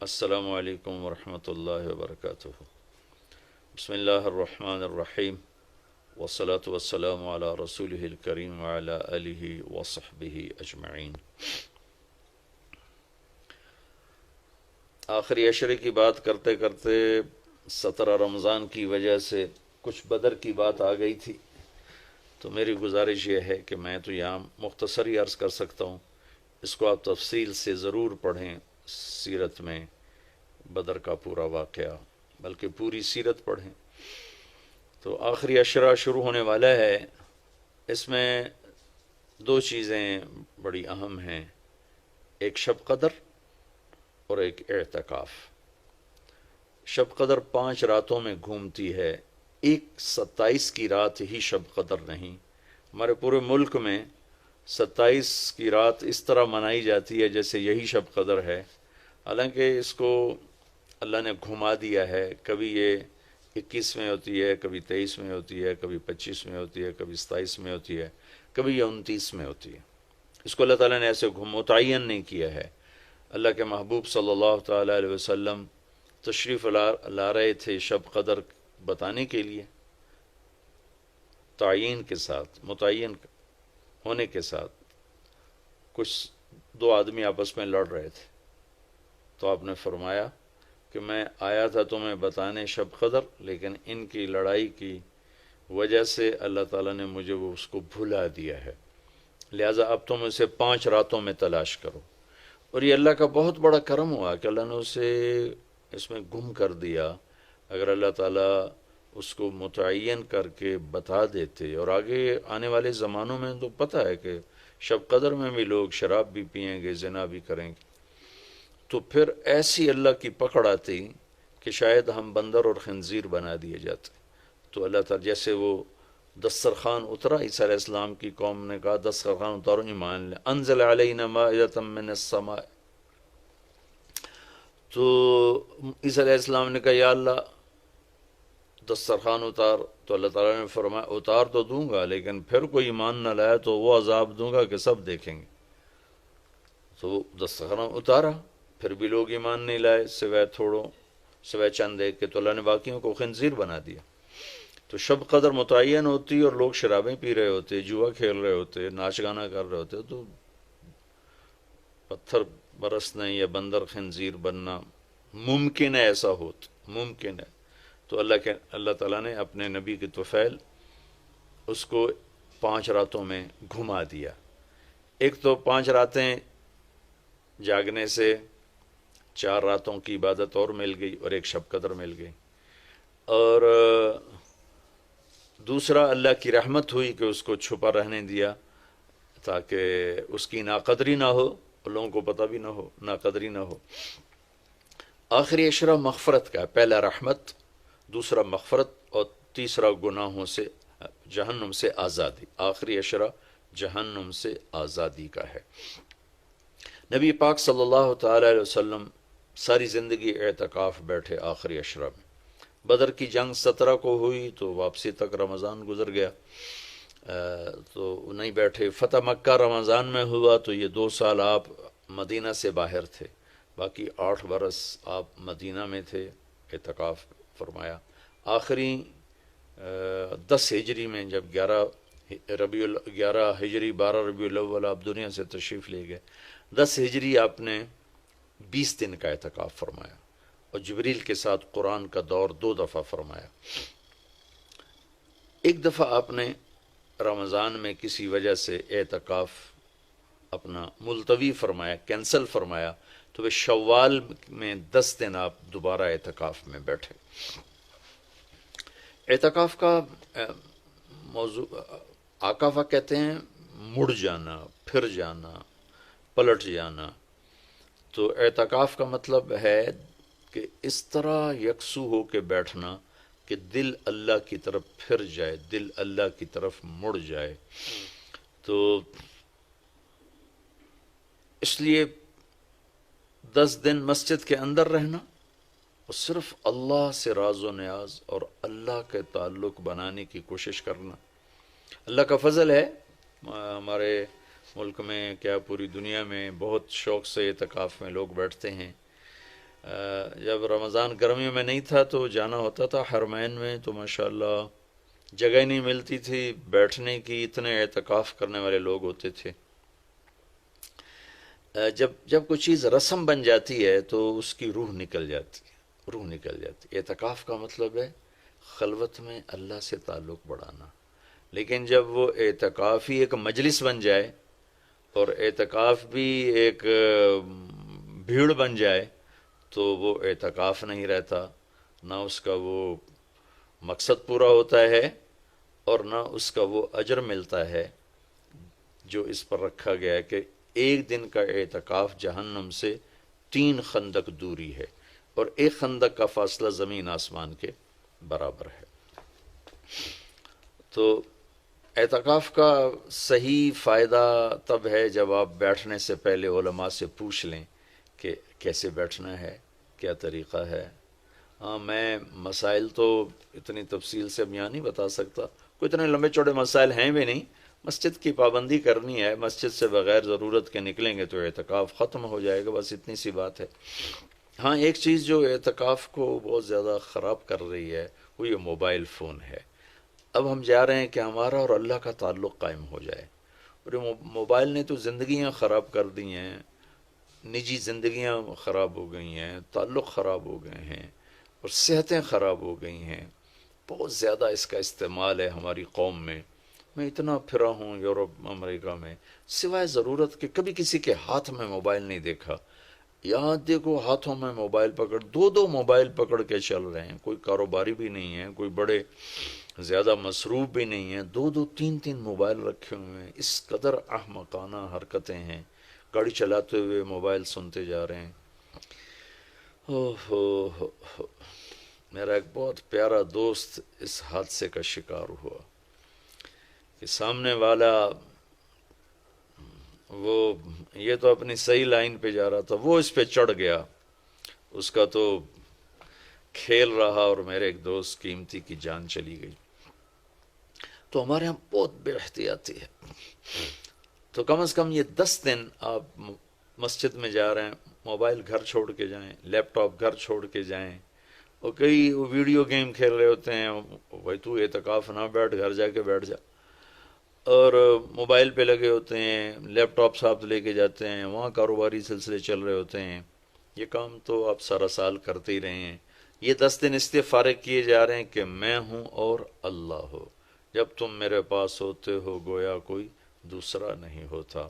السلام علیکم ورحمۃ اللہ وبرکاتہ۔ بسم اللہ الرحمن الرحیم، والصلاة والسلام علی رسولہ الکریم وعلی آلہ وصحبہ اجمعین۔ آخری عشرے کی بات کرتے کرتے 17 رمضان کی وجہ سے کچھ بدر کی بات آ گئی تھی، تو میری گزارش یہ ہے کہ میں تو یہاں مختصر ہی عرض کر سکتا ہوں، اس کو آپ تفصیل سے ضرور پڑھیں، سیرت میں بدر کا پورا واقعہ، بلکہ پوری سیرت پڑھیں۔ تو آخری عشرہ شروع ہونے والا ہے، اس میں دو چیزیں بڑی اہم ہیں، ایک شب قدر اور ایک اعتکاف۔ شب قدر 5 راتوں میں گھومتی ہے، ایک 27 کی رات ہی شب قدر نہیں۔ ہمارے پورے ملک میں 27 کی رات اس طرح منائی جاتی ہے جیسے یہی شب قدر ہے، حالانکہ اس کو اللہ نے گھما دیا ہے، کبھی یہ 21 میں ہوتی ہے، کبھی 23 میں ہوتی ہے، کبھی 25 میں ہوتی ہے، کبھی 27 میں ہوتی ہے، کبھی یہ 29 میں ہوتی ہے۔ اس کو اللہ تعالیٰ نے ایسے متعین نہیں کیا ہے۔ اللہ کے محبوب صلی اللہ تعالیٰ علیہ وسلم تشریف لا رہے تھے شب قدر بتانے کے لیے، تعین کے ساتھ، متعین ہونے کے ساتھ۔ کچھ دو آدمی آپس میں لڑ رہے تھے، تو آپ نے فرمایا کہ میں آیا تھا تمہیں بتانے شب قدر، لیکن ان کی لڑائی کی وجہ سے اللہ تعالیٰ نے مجھے اس کو بھلا دیا ہے، لہٰذا اب تم اسے 5 راتوں میں تلاش کرو۔ اور یہ اللہ کا بہت بڑا کرم ہوا کہ اللہ نے اسے اس میں گم کر دیا۔ اگر اللہ تعالیٰ اس کو متعین کر کے بتا دیتے، اور آگے آنے والے زمانوں میں تو پتہ ہے کہ شب قدر میں بھی لوگ شراب بھی پئیں گے، زنا بھی کریں گے، تو پھر ایسی اللہ کی پکڑ آتی کہ شاید ہم بندر اور خنزیر بنا دیے جاتے۔ تو اللہ تعالیٰ جیسے وہ دسترخوان اترا، عیسیٰ علیہ السلام کی قوم نے کہا دسترخوان اتارو، ایمان لے، انزل علینا مائدۃ من السماء، تو عیسیٰ علیہ السلام نے کہا یا اللہ دسترخوان اتار، تو اللہ تعالیٰ نے فرمایا اتار تو دوں گا، لیکن پھر کوئی ایمان نہ لایا تو وہ عذاب دوں گا کہ سب دیکھیں گے۔ تو دسترخوان اتارا، پھر بھی لوگ ایمان نہیں لائے، سوائے چند ایک کے، تو اللہ نے باقیوں کو خنزیر بنا دیا۔ تو شب قدر متعین ہوتی اور لوگ شرابیں پی رہے ہوتے، جوا کھیل رہے ہوتے، ناچ گانا کر رہے ہوتے، تو پتھر برسنا یا بندر خنزیر بننا ممکن ہے، ایسا ممکن ہے۔ تو اللہ تعالیٰ نے اپنے نبی کی طفیل اس کو 5 راتوں میں گھما دیا۔ ایک تو 5 راتیں جاگنے سے 4 راتوں کی عبادت اور مل گئی، اور ایک شب قدر مل گئی، اور دوسرا اللہ کی رحمت ہوئی کہ اس کو چھپا رہنے دیا تاکہ اس کی ناقدری نہ ہو، اور لوگوں کو پتہ بھی نہ ہو، ناقدری نہ ہو۔ آخری عشرہ مغفرت کا ہے، پہلا رحمت، دوسرا مغفرت، اور تیسرا گناہوں سے، جہنم سے آزادی۔ آخری عشرہ جہنم سے آزادی کا ہے۔ نبی پاک صلی اللہ تعالی علیہ وسلم ساری زندگی اعتکاف بیٹھے آخری عشرہ میں۔ بدر کی جنگ 17 کو ہوئی تو واپسی تک رمضان گزر گیا، تو نہیں بیٹھے۔ فتح مکہ رمضان میں ہوا تو یہ 2 سال آپ مدینہ سے باہر تھے، باقی 8 برس آپ مدینہ میں تھے، اعتکاف فرمایا۔ آخری 10 ہجری میں جب 11 ہجری 12 ربیع الاول آپ دنیا سے تشریف لے گئے، 10 ہجری آپ نے 20 دن کا اعتکاف فرمایا، اور جبریل کے ساتھ قرآن کا دور 2 دفعہ فرمایا۔ ایک دفعہ آپ نے رمضان میں کسی وجہ سے اعتکاف اپنا ملتوی فرمایا، کینسل فرمایا، تو وہ شوال میں 10 دن آپ دوبارہ اعتکاف میں بیٹھے۔ اعتکاف کا موضوع آکافہ کہتے ہیں مڑ جانا، پھر جانا، پلٹ جانا۔ تو اعتکاف کا مطلب ہے کہ اس طرح یکسو ہو کے بیٹھنا کہ دل اللہ کی طرف پھر جائے، دل اللہ کی طرف مڑ جائے۔ تو اس لیے 10 دن مسجد کے اندر رہنا اور صرف اللہ سے راز و نیاز اور اللہ کے تعلق بنانے کی کوشش کرنا۔ اللہ کا فضل ہے، ہمارے ملک میں کیا پوری دنیا میں بہت شوق سے اعتکاف میں لوگ بیٹھتے ہیں، جب رمضان گرمیوں میں نہیں تھا تو جانا ہوتا تھا حرمین میں، تو ماشاءاللہ جگہ ہی نہیں ملتی تھی بیٹھنے کی، اتنے اعتکاف کرنے والے لوگ ہوتے تھے۔ جب کوئی چیز رسم بن جاتی ہے تو اس کی روح نکل جاتی ہے، روح نکل جاتی ہے۔ اعتکاف کا مطلب ہے خلوت میں اللہ سے تعلق بڑھانا، لیکن جب وہ اعتکاف ہی ایک مجلس بن جائے اور اعتکاف بھی ایک بھیڑ بن جائے تو وہ اعتکاف نہیں رہتا، نہ اس کا وہ مقصد پورا ہوتا ہے اور نہ اس کا وہ اجر ملتا ہے جو اس پر رکھا گیا ہے کہ ایک دن کا اعتکاف جہنم سے 3 خندق دوری ہے، اور ایک خندق کا فاصلہ زمین آسمان کے برابر ہے۔ تو اعتکاف کا صحیح فائدہ تب ہے جب آپ بیٹھنے سے پہلے علماء سے پوچھ لیں کہ کیسے بیٹھنا ہے، کیا طریقہ ہے۔ ہاں، میں مسائل تو اتنی تفصیل سے اب یہاں نہیں بتا سکتا، کوئی اتنے لمبے چوڑے مسائل ہیں بھی نہیں۔ مسجد کی پابندی کرنی ہے، مسجد سے بغیر ضرورت کے نکلیں گے تو اعتکاف ختم ہو جائے گا، بس اتنی سی بات ہے۔ ہاں، ایک چیز جو اعتکاف کو بہت زیادہ خراب کر رہی ہے وہ یہ موبائل فون ہے۔ اب ہم جا رہے ہیں کہ ہمارا اور اللہ کا تعلق قائم ہو جائے، اور یہ موبائل نے تو زندگیاں خراب کر دی ہیں، نجی زندگیاں خراب ہو گئی ہیں، تعلق خراب ہو گئے ہیں، اور صحتیں خراب ہو گئی ہیں۔ بہت زیادہ اس کا استعمال ہے ہماری قوم میں۔ میں اتنا پھرا ہوں یورپ امریکہ میں، سوائے ضرورت کہ کبھی کسی کے ہاتھ میں موبائل نہیں دیکھا۔ یہاں دیکھو ہاتھوں میں موبائل پکڑ، 2 موبائل پکڑ کے چل رہے ہیں، کوئی کاروباری بھی نہیں ہے، کوئی بڑے زیادہ مصروف بھی نہیں ہیں، 2 3 موبائل رکھے ہوئے ہیں۔ اس قدر احمقانہ حرکتیں ہیں، گاڑی چلاتے ہوئے موبائل سنتے جا رہے ہیں۔ ہو میرا ایک بہت پیارا دوست اس حادثے کا شکار ہوا کہ سامنے والا وہ یہ تو اپنی صحیح لائن پہ جا رہا تھا، وہ اس پہ چڑھ گیا، اس کا تو کھیل رہا اور میرے ایک دوست قیمتی کی جان چلی گئی۔ تو ہمارے ہاں بہت بے احتیاطی ہے۔ تو کم از کم یہ 10 دن آپ مسجد میں جا رہے ہیں، موبائل گھر چھوڑ کے جائیں، لیپ ٹاپ گھر چھوڑ کے جائیں، اور کئی ویڈیو گیم کھیل رہے ہوتے ہیں، بھائی تو اعتکاف نہ بیٹھ، گھر جا کے بیٹھ جا، اور موبائل پہ لگے ہوتے ہیں، لیپ ٹاپ ساتھ لے کے جاتے ہیں، وہاں کاروباری سلسلے چل رہے ہوتے ہیں۔ یہ کام تو آپ سارا سال کرتے ہی رہے ہیں۔ یہ 10 دن اس لیے فارغ کیے جا رہے ہیں کہ میں ہوں اور اللہ ہو، جب تم میرے پاس ہوتے ہو گویا کوئی دوسرا نہیں ہوتا۔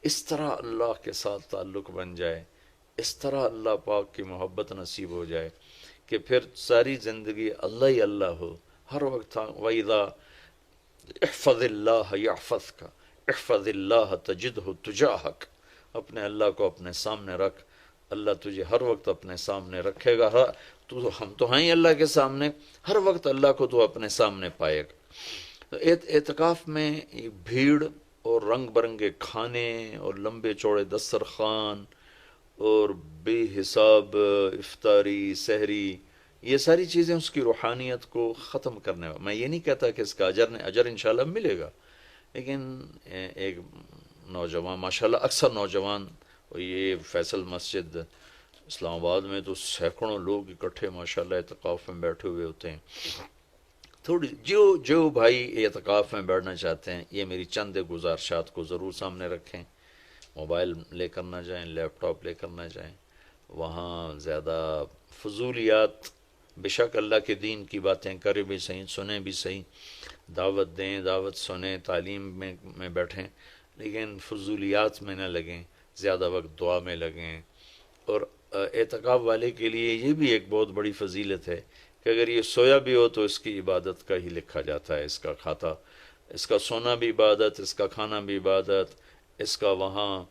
اس طرح اللہ کے ساتھ تعلق بن جائے، اس طرح اللہ پاک کی محبت نصیب ہو جائے کہ پھر ساری زندگی اللہ ہی اللہ ہو، ہر وقت۔ وَإِذَا احفظ اللہ یحفظک، احفظ اللہ تجدہ تجاہک، اپنے اللہ کو اپنے سامنے رکھ، اللہ تجھے ہر وقت اپنے سامنے رکھے گا۔ ہم تو ہیں ہی اللہ کے سامنے، ہر وقت اللہ کو تو اپنے سامنے پائے گا۔ تو اعتکاف میں بھیڑ اور رنگ برنگے کھانے اور لمبے چوڑے دسترخوان اور بے حساب افطاری سحری، یہ ساری چیزیں اس کی روحانیت کو ختم کرنے والا۔ میں یہ نہیں کہتا کہ اس کا اجر انشاءاللہ ملے گا، لیکن ایک نوجوان ماشاءاللہ اکثر نوجوان، یہ فیصل مسجد اسلام آباد میں تو سینکڑوں لوگ اکٹھے ماشاءاللہ اعتکاف میں بیٹھے ہوئے ہوتے ہیں۔ تھوڑی جو بھائی اعتکاف میں بیٹھنا چاہتے ہیں، یہ میری چند گزارشات کو ضرور سامنے رکھیں۔ موبائل لے کر نہ جائیں، لیپ ٹاپ لے کر نہ جائیں، وہاں زیادہ فضولیات، بے شک اللہ کے دین کی باتیں کریں بھی صحیح، سنیں بھی صحیح، دعوت دیں، دعوت سنیں، تعلیم میں بیٹھیں، لیکن فضولیات میں نہ لگیں، زیادہ وقت دعا میں لگیں۔ اور اعتکاف والے کے لیے یہ بھی ایک بہت بڑی فضیلت ہے کہ اگر یہ سویا بھی ہو تو اس کی عبادت کا ہی لکھا جاتا ہے، اس کا کھاتا، اس کا سونا بھی عبادت، اس کا کھانا بھی عبادت، اس کا وہاں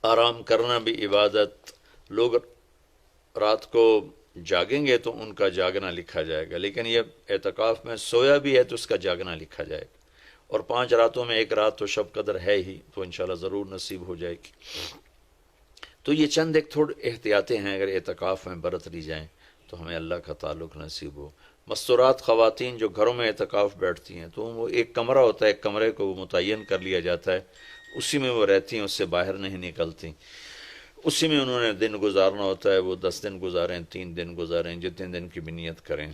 آرام کرنا بھی عبادت۔ لوگ رات کو جاگیں گے تو ان کا جاگنا لکھا جائے گا، لیکن یہ اعتکاف میں سویا بھی ہے تو اس کا جاگنا لکھا جائے گا۔ اور 5 راتوں میں ایک رات تو شب قدر ہے ہی، تو انشاءاللہ ضرور نصیب ہو جائے گی۔ تو یہ چند ایک تھوڑے احتیاطیں ہیں، اگر اعتکاف میں برت لی جائیں تو ہمیں اللہ کا تعلق نصیب ہو۔ مستورات خواتین جو گھروں میں اعتکاف بیٹھتی ہیں تو وہ ایک کمرہ ہوتا ہے، ایک کمرے کو متعین کر لیا جاتا ہے، اسی میں وہ رہتی ہیں، اس سے باہر نہیں نکلتی۔ اسی میں انہوں نے دن گزارنا ہوتا ہے، وہ 10 دن گزاریں، 3 دن گزاریں، جتنے دن کی بھی نیت کریں۔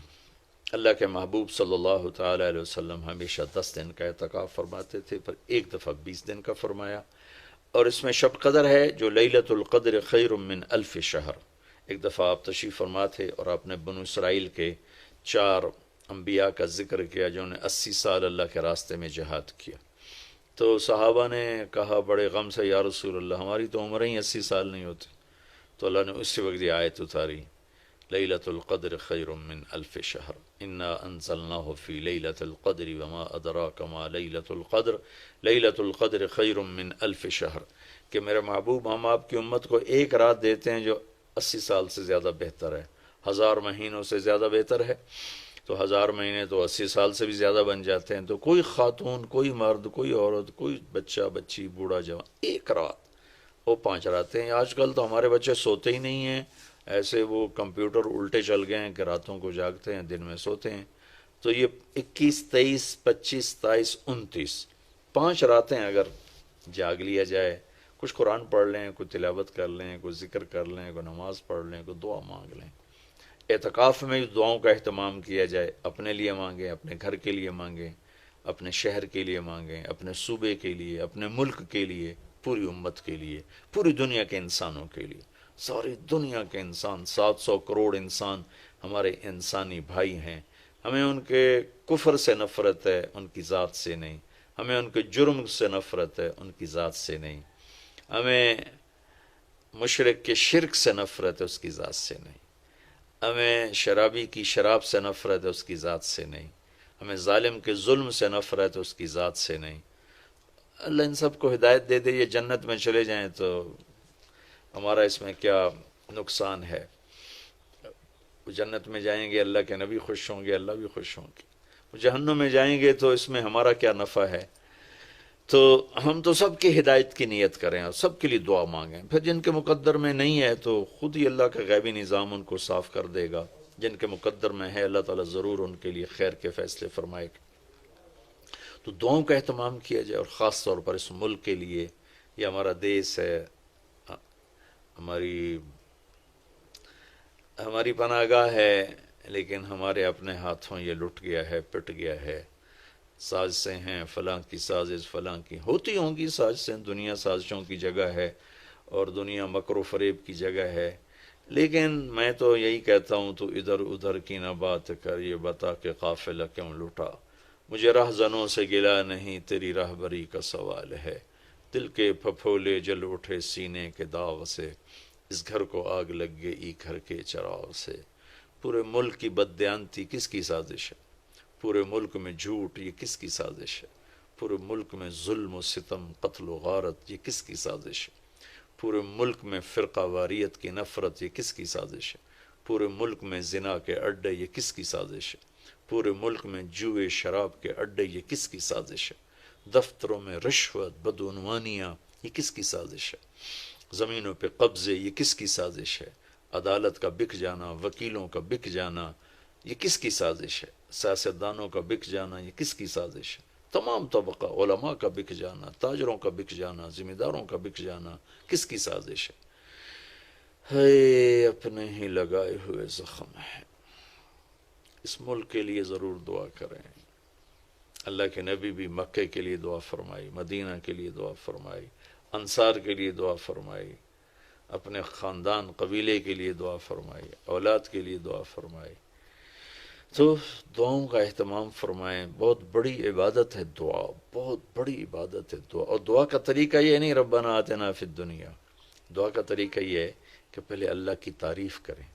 اللہ کے محبوب صلی اللہ تعالیٰ علیہ وسلم ہمیشہ 10 دن کا اعتکاف فرماتے تھے، پر ایک دفعہ 20 دن کا فرمایا۔ اور اس میں شب قدر ہے جو لیلۃ القدر خیر من الف شہر۔ ایک دفعہ آپ تشریف فرما تھے اور آپ نے بنو اسرائیل کے 4 انبیاء کا ذکر کیا جنہوں نے 80 سال اللہ کے راستے میں جہاد کیا۔ تو صحابہ نے کہا بڑے غم سے، یا رسول اللہ ہماری تو عمریں ہی 80 سال نہیں ہوتی۔ تو اللہ نے اسی وقت یہ آیت اتاری، لیلۃ القدر خیر من الف شہر انا انزلناہ فی لیلۃ القدر وما ادراک ما لیلۃ القدر لیلۃ القدر خیر من الف شہر، کہ میرے محبوب ہم آپ کی امت کو ایک رات دیتے ہیں جو 80 سال سے زیادہ بہتر ہے، 1000 مہینوں سے زیادہ بہتر ہے۔ تو 1000 مہینے تو 80 سال سے بھی زیادہ بن جاتے ہیں۔ تو کوئی خاتون، کوئی مرد، کوئی عورت، کوئی بچہ بچی، بوڑھا جوان، ایک رات، وہ 5 راتیں ہیں۔ آج کل تو ہمارے بچے سوتے ہی نہیں ہیں، ایسے وہ کمپیوٹر الٹے چل گئے ہیں کہ راتوں کو جاگتے ہیں، دن میں سوتے ہیں۔ تو یہ 21، 23، 25، 27، 29 5 راتیں اگر جاگ لیا جائے، کچھ قرآن پڑھ لیں، کوئی تلاوت کر لیں، کوئی ذکر کر لیں، کوئی نماز پڑھ لیں، کوئی دعا مانگ لیں۔ اعتکاف میں دعاؤں کا اہتمام کیا جائے، اپنے لیے مانگیں، اپنے گھر کے لیے مانگیں، اپنے شہر کے لیے مانگیں، اپنے صوبے کے لیے، اپنے ملک کے لیے، پوری امت کے لیے، پوری دنیا کے انسانوں کے لیے۔ ساری دنیا کے انسان، 700 کروڑ انسان ہمارے انسانی بھائی ہیں۔ ہمیں ان کے کفر سے نفرت ہے، ان کی ذات سے نہیں۔ ہمیں ان کے جرم سے نفرت ہے، ان کی ذات سے نہیں۔ ہمیں مشرک کے شرک سے نفرت ہے، اس کی ذات سے نہیں۔ ہمیں شرابی کی شراب سے نفرت ہے، اس کی ذات سے نہیں۔ ہمیں ظالم کے ظلم سے نفرت ہے، اس کی ذات سے نہیں۔ اللہ ان سب کو ہدایت دے دے، یہ جنت میں چلے جائیں تو ہمارا اس میں کیا نقصان ہے؟ وہ جنت میں جائیں گے، اللہ کے نبی خوش ہوں گے، اللہ بھی خوش ہوں گے۔ وہ جہنم میں جائیں گے تو اس میں ہمارا کیا نفع ہے؟ تو ہم تو سب کی ہدایت کی نیت کریں اور سب کے لیے دعا مانگیں۔ پھر جن کے مقدر میں نہیں ہے تو خود ہی اللہ کا غیبی نظام ان کو صاف کر دے گا۔ جن کے مقدر میں ہے اللہ تعالیٰ ضرور ان کے لیے خیر کے فیصلے فرمائے گا۔ تو دعاؤں کا اہتمام کیا جائے، اور خاص طور پر اس ملک کے لیے۔ یہ ہمارا دیس ہے، ہماری پناہ گاہ ہے، لیکن ہمارے اپنے ہاتھوں یہ لٹ گیا ہے، پٹ گیا ہے۔ سازشیں ہیں، فلاں کی سازش، فلاں کی ہوتی ہوں گی سازشیں، دنیا سازشوں کی جگہ ہے اور دنیا مکر و فریب کی جگہ ہے۔ لیکن میں تو یہی کہتا ہوں، تو ادھر ادھر کی نہ بات کر، یہ بتا کہ قافلہ کیوں لٹا۔ مجھے رہزنوں سے گلا نہیں، تیری راہبری کا سوال ہے۔ دل کے پھپھولے جل اٹھے سینے کے داغ سے، اس گھر کو آگ لگ گئی گھر کے چراغ سے۔ پورے ملک کی بددیانتی کس کی سازش ہے؟ پورے ملک میں جھوٹ، یہ کس کی سازش ہے؟ پورے ملک میں ظلم و ستم، قتل و غارت، یہ کس کی سازش ہے؟ پورے ملک میں فرقہ واریت کی نفرت، یہ کس کی سازش ہے؟ پورے ملک میں زنا کے اڈے، یہ کس کی سازش ہے؟ پورے ملک میں جوئے شراب کے اڈے، یہ کس کی سازش ہے؟ دفتروں میں رشوت، بدعنوانیاں، یہ کس کی سازش ہے؟ زمینوں پہ قبضے، یہ کس کی سازش ہے؟ عدالت کا بک جانا، وکیلوں کا بک جانا، یہ کس کی سازش ہے؟ سیاستدانوں کا بک جانا، یہ کس کی سازش ہے؟ تمام طبقہ، علماء کا بک جانا، تاجروں کا بک جانا، ذمہ داروں کا بک جانا، کس کی سازش ہے؟ ہے اپنے ہی لگائے ہوئے زخم ہے۔ اس ملک کے لیے ضرور دعا کریں۔ اللہ کے نبی بھی مکے کے لیے دعا فرمائی، مدینہ کے لیے دعا فرمائی، انصار کے لیے دعا فرمائی، اپنے خاندان قبیلے کے لیے دعا فرمائی، اولاد کے لیے دعا فرمائی۔ تو دعاؤں کا اہتمام فرمائیں۔ بہت بڑی عبادت ہے دعا، بہت بڑی عبادت ہے دعا۔ اور دعا کا طریقہ یہ نہیں ربنا آتنا فی الدنیا، دعا کا طریقہ یہ ہے کہ پہلے اللہ کی تعریف کریں،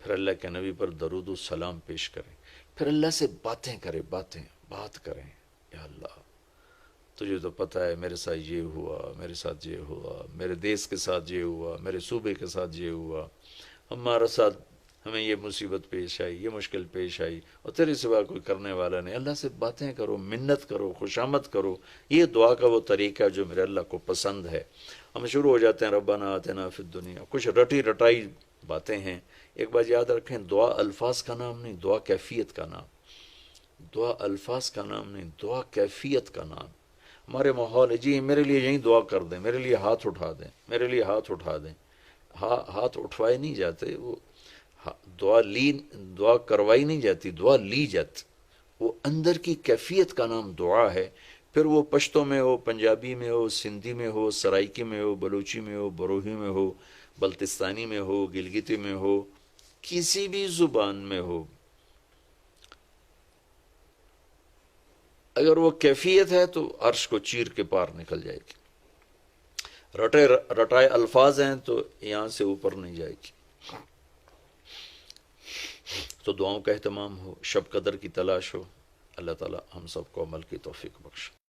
پھر اللہ کے نبی پر درود و سلام پیش کریں، پھر اللہ سے باتیں کریں، بات کریں۔ یا اللہ تجھے تو پتہ ہے میرے ساتھ یہ ہوا، میرے ساتھ یہ ہوا، میرے دیس کے ساتھ یہ ہوا، میرے صوبے کے ساتھ یہ ہوا، ہمارا ساتھ ہمیں یہ مصیبت پیش آئی، یہ مشکل پیش آئی، اور تیرے سوا کوئی کرنے والا نہیں۔ اللہ سے باتیں کرو، منت کرو، خوشامد کرو۔ یہ دعا کا وہ طریقہ جو میرے اللہ کو پسند ہے۔ ہم شروع ہو جاتے ہیں ربنا آتنا فی الدنیا، کچھ رٹی رٹائی باتیں ہیں۔ ایک بات یاد رکھیں، دعا الفاظ کا نام نہیں، دعا کیفیت کا نام۔ دعا الفاظ کا نام نہیں، دعا کیفیت کا نام۔ ہمارے ماحول ہے، جی میرے لیے یہیں دعا کر دیں، میرے لیے ہاتھ اٹھا دیں، میرے لیے ہاتھ اٹھا دیں۔ ہاتھ اٹھوائے نہیں جاتے، وہ دعا کروائی نہیں جاتی، دعا لی جاتی، وہ اندر کی کیفیت کا نام دعا ہے۔ پھر وہ پشتو میں ہو، پنجابی میں ہو، سندھی میں ہو، سرائکی میں ہو، بلوچی میں ہو، بروہی میں ہو، بلتستانی میں ہو، گلگتی میں ہو، کسی بھی زبان میں ہو، اگر وہ کیفیت ہے تو عرش کو چیر کے پار نکل جائے گی۔ رٹائے الفاظ ہیں تو یہاں سے اوپر نہیں جائے گی۔ تو دعاؤں کا اہتمام ہو، شب قدر کی تلاش ہو، اللہ تعالی ہم سب کو عمل کی توفیق بخشے۔